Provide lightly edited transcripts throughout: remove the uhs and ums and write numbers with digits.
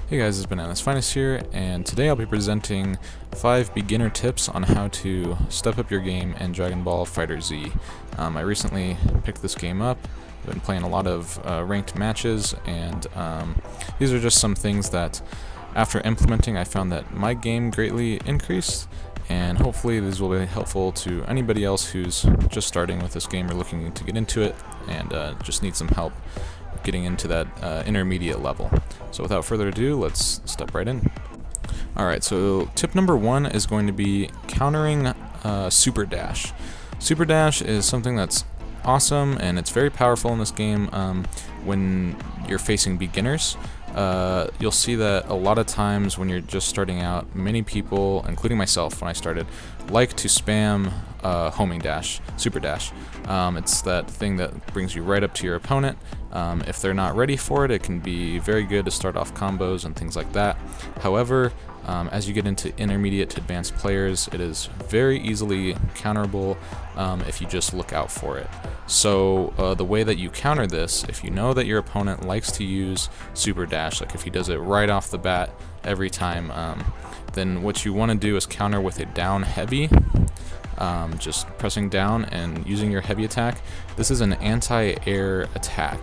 Hey guys, it's FighterZ here, and today I'll be presenting 5 beginner tips on how to step up your game in Dragon Ball FighterZ. I recently picked this game up. I've been playing a lot of ranked matches, and these are just some things that after implementing I found that my game greatly increased, and hopefully these will be helpful to anybody else who's just starting with this game or looking to get into it and just need some help getting into that intermediate level. So without further ado, let's step right in. Alright, so tip number 1 is going to be countering Super Dash. Super Dash is something that's awesome and it's very powerful in this game when you're facing beginners. You'll see that a lot of times when you're just starting out, many people, including myself when I started, like to spam homing dash, super dash. It's that thing that brings you right up to your opponent. If they're not ready for it, it can be very good to start off combos and things like that. However, as you get into intermediate to advanced players, it is very easily counterable if you just look out for it. So the way that you counter this, if you know that your opponent likes to use super dash, like if he does it right off the bat every time, then what you want to do is counter with a down heavy, just pressing down and using your heavy attack. This is an anti-air attack,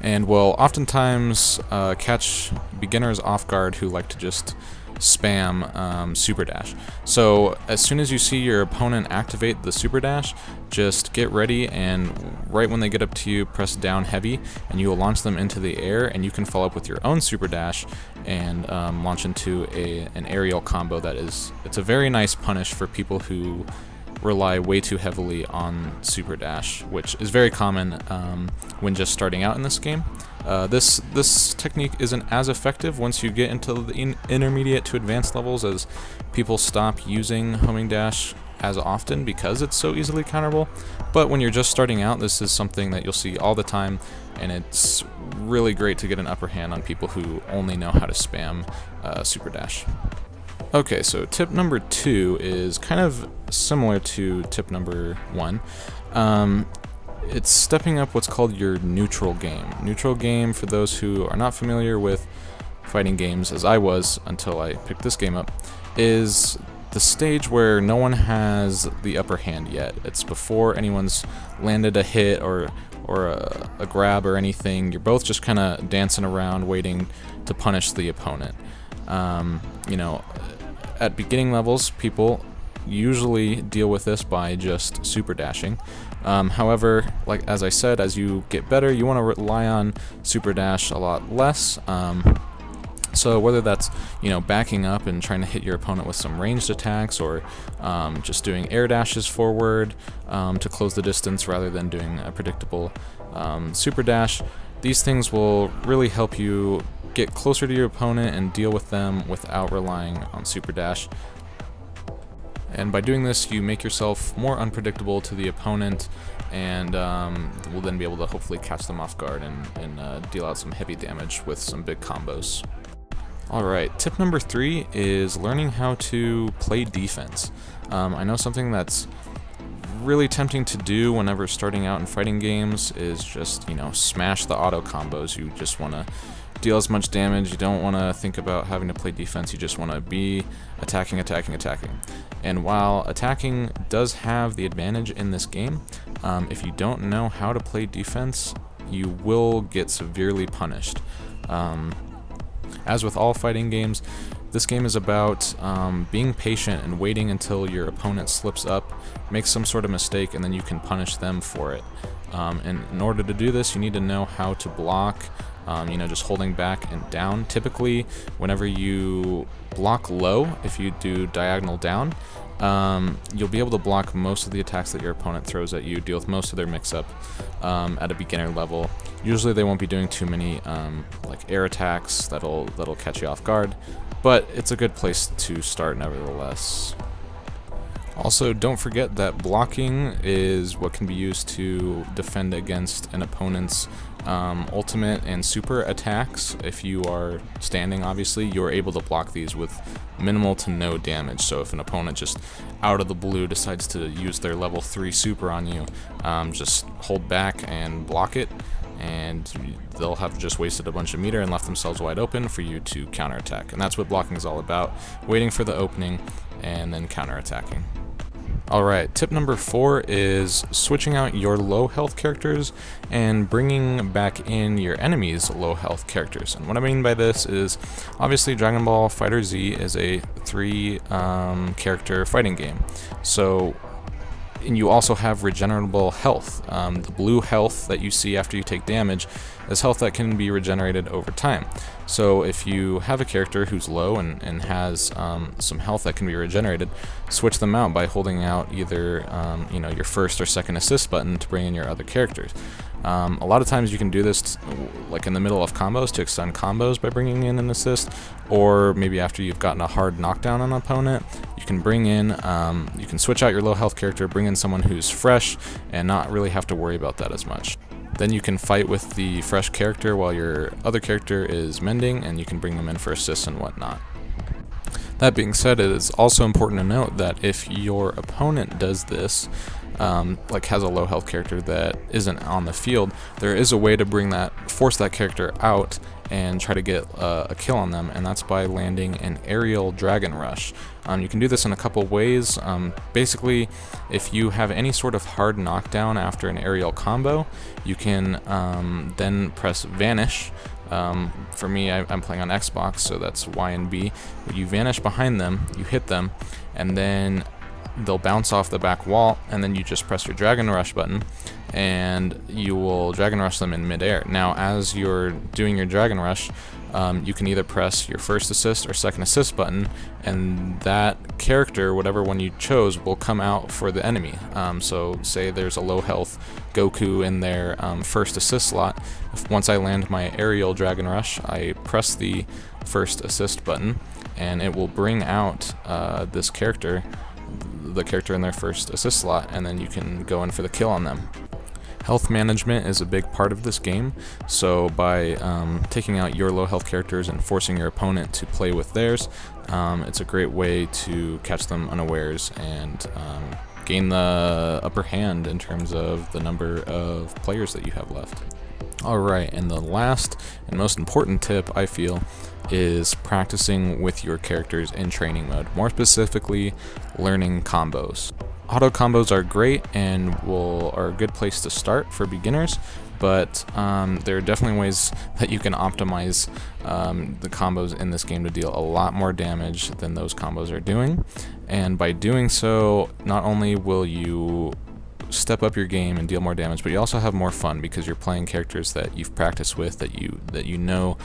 and will oftentimes catch beginners off guard who like to just spam super dash. So as soon as you see your opponent activate the super dash, just get ready, and right when they get up to you, press down heavy and you will launch them into the air, and you can follow up with your own super dash and launch into an aerial combo. It's a very nice punish for people who rely way too heavily on super dash, which is very common when just starting out in this game. This technique isn't as effective once you get into the intermediate to advanced levels, as people stop using homing dash as often because it's so easily counterable. But when you're just starting out, this is something that you'll see all the time, and it's really great to get an upper hand on people who only know how to spam super dash. Okay, so tip number 2 is kind of similar to tip number 1. It's stepping up what's called your neutral game. Neutral game, for those who are not familiar with fighting games, as I was until I picked this game up, is the stage where no one has the upper hand yet. It's before anyone's landed a hit or a grab or anything. You're both just kind of dancing around waiting to punish the opponent. You know, at beginning levels, people usually deal with this by just super dashing. However, like as I said, as you get better, you want to rely on super dash a lot less. So whether that's, backing up and trying to hit your opponent with some ranged attacks, or just doing air dashes forward to close the distance rather than doing a predictable super dash, these things will really help you get closer to your opponent and deal with them without relying on super dash. And by doing this, you make yourself more unpredictable to the opponent, and will then be able to hopefully catch them off guard and deal out some heavy damage with some big combos. Alright, tip number 3 is learning how to play defense. I know something that's really tempting to do whenever starting out in fighting games is just, smash the auto combos. You just want to deal as much damage. You don't want to think about having to play defense. You just want to be attacking. And while attacking does have the advantage in this game, if you don't know how to play defense, you will get severely punished. As with all fighting games, this game is about being patient and waiting until your opponent slips up, makes some sort of mistake, and then you can punish them for it. And in order to do this, you need to know how to block, just holding back and down. Typically, whenever you block low, if you do diagonal down, you'll be able to block most of the attacks that your opponent throws at you, deal with most of their mix-up at a beginner level. Usually they won't be doing too many like air attacks that'll catch you off guard, but it's a good place to start nevertheless. Also, don't forget that blocking is what can be used to defend against an opponent's ultimate and super attacks. If you are standing, obviously, you're able to block these with minimal to no damage. So if an opponent just out of the blue decides to use their level 3 super on you, just hold back and block it, and they'll have just wasted a bunch of meter and left themselves wide open for you to counterattack. And that's what blocking is all about, waiting for the opening and then counterattacking. Alright, tip number 4 is switching out your low health characters and bringing back in your enemy's low health characters. And what I mean by this is, obviously Dragon Ball FighterZ is a 3 character fighting game. So, and you also have regenerable health. The blue health that you see after you take damage is health that can be regenerated over time. So if you have a character who's low and has some health that can be regenerated, switch them out by holding out either your first or second assist button to bring in your other characters. A lot of times you can do this like in the middle of combos to extend combos by bringing in an assist, or maybe after you've gotten a hard knockdown on an opponent, you can bring in, you can switch out your low health character, bring in someone who's fresh, and not really have to worry about that as much. Then you can fight with the fresh character while your other character is mending, and you can bring them in for assists and whatnot. That being said, it is also important to note that if your opponent does this, like has a low health character that isn't on the field, there is a way to force that character out and try to get a kill on them, and that's by landing an aerial dragon rush. You can do this in a couple ways. Basically, if you have any sort of hard knockdown after an aerial combo, you can then press vanish. For me, I'm playing on Xbox, so that's Y and B. But you vanish behind them, you hit them, and then they'll bounce off the back wall, and then you just press your Dragon Rush button, and you will Dragon Rush them in midair. Now, as you're doing your Dragon Rush, you can either press your first assist or second assist button, and that character, whatever one you chose, will come out for the enemy. So say there's a low health Goku in their first assist slot. Once I land my aerial Dragon Rush, I press the first assist button, and it will bring out this character, the character in their first assist slot, and then you can go in for the kill on them. Health management is a big part of this game, so by taking out your low health characters and forcing your opponent to play with theirs, it's a great way to catch them unawares and gain the upper hand in terms of the number of players that you have left. Alright, and the last and most important tip, I feel, is practicing with your characters in training mode, more specifically learning combos. Auto combos are great and are a good place to start for beginners, but there are definitely ways that you can optimize the combos in this game to deal a lot more damage than those combos are doing. And by doing so, not only will you step up your game and deal more damage, but you also have more fun because you're playing characters that you've practiced with, that you know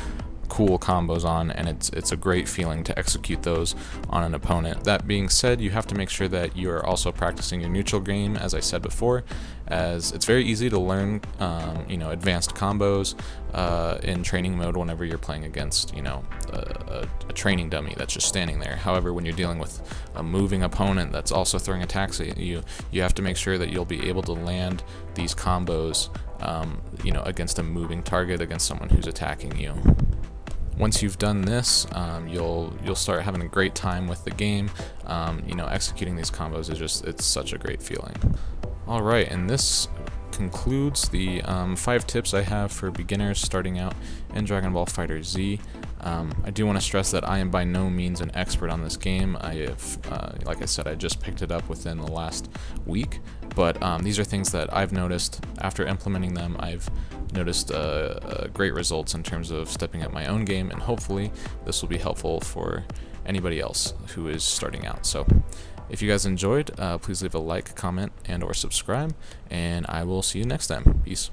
cool combos on, and it's a great feeling to execute those on an opponent. That being said, you have to make sure that you are also practicing your neutral game, as I said before, as it's very easy to learn advanced combos in training mode whenever you're playing against a training dummy that's just standing there. However, when you're dealing with a moving opponent that's also throwing attacks at you, you have to make sure that you'll be able to land these combos against a moving target, against someone who's attacking you. Once you've done this, you'll start having a great time with the game. Executing these combos is it's such a great feeling. All right, and this concludes the 5 tips I have for beginners starting out in Dragon Ball FighterZ. I do want to stress that I am by no means an expert on this game. I have, like I said, I just picked it up within the last week, but these are things that I've noticed after implementing them. I've noticed great results in terms of stepping up my own game, and hopefully this will be helpful for anybody else who is starting out. So if you guys enjoyed, please leave a like, comment, and or subscribe, and I will see you next time. Peace.